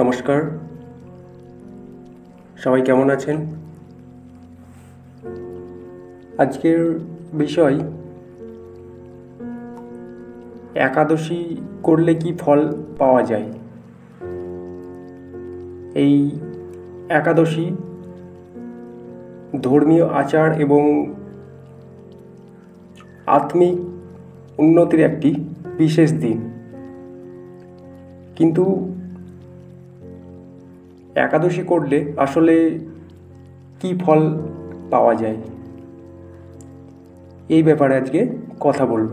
নমস্কার, সবাই কেমন আছেন? আজকের বিষয় একাদশী করলে কি ফল পাওয়া যায়। এই একাদশী ধর্মীয় আচার এবং আত্মিক উন্নতির একটি বিশেষ দিন, কিন্তু একাদশী করলে আসলে কি ফল পাওয়া যায় এই ব্যাপারে আজকে কথা বলব।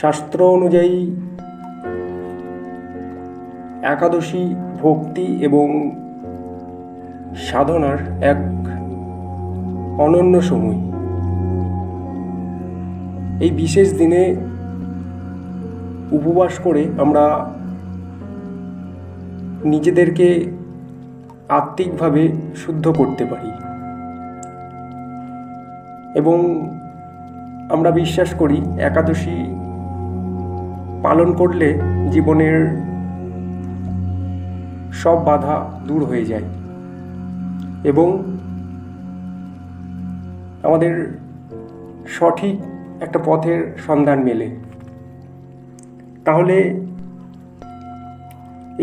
শাস্ত্র অনুযায়ী একাদশী ভক্তি এবং সাধনার এক অনন্য সময়। এই বিশেষ দিনে উপবাস করে আমরা নিজেদেরকে আত্মিকভাবে শুদ্ধ করতে পারি এবং আমরা বিশ্বাস করি একাদশী পালন করলে জীবনের সব বাধা দূর হয়ে যায় এবং আমাদের সঠিক একটা পথের সন্ধান মেলে। তাহলে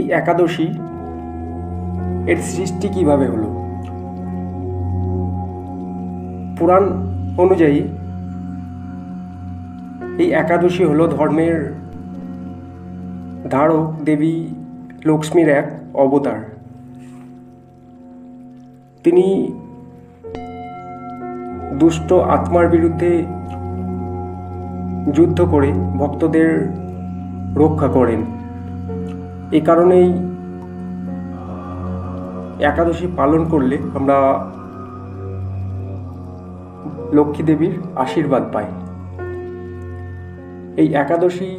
এই একাদশী এর সৃষ্টি কিভাবে হলো? পুরাণ অনুযায়ী এই একাদশী হলো ধর্মের ধারক দেবী লক্ষ্মীর এক অবতার। তিনি দুষ্ট আত্মার বিরুদ্ধে যুদ্ধ করে ভক্তদের রক্ষা করেন। এই কারণেই একাদশী পালন করলে আমরা লক্ষ্মী দেবীর আশীর্বাদ পাই। এই একাদশী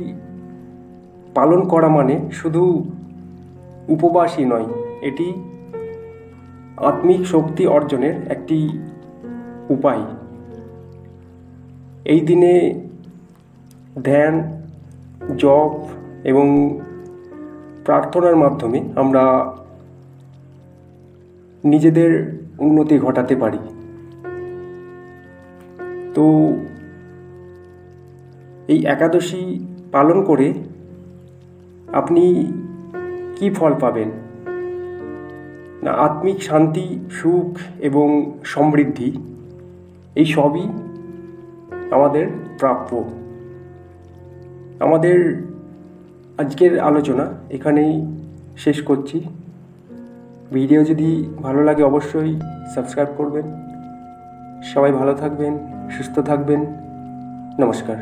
পালন করা মানে শুধু উপবাসই নয়, এটি আত্মিক শক্তি অর্জনের একটি উপায়। এই দিনে ধ্যান, জপ এবং প্রার্থনার মাধ্যমে আমরা নিজেদের উন্নতি ঘটাতে পারি। তো এই একাদশী পালন করে আপনি কি ফল পাবেন? না, আত্মিক শান্তি, সুখ এবং সমৃদ্ধি, এই সবই আমাদের প্রাপ্য। আমাদের আজকের আলোচনা এখানেই শেষ করছি। ভিডিও যদি ভালো লাগে অবশ্যই সাবস্ক্রাইব করবেন। সবাই ভালো থাকবেন, সুস্থ থাকবেন। নমস্কার।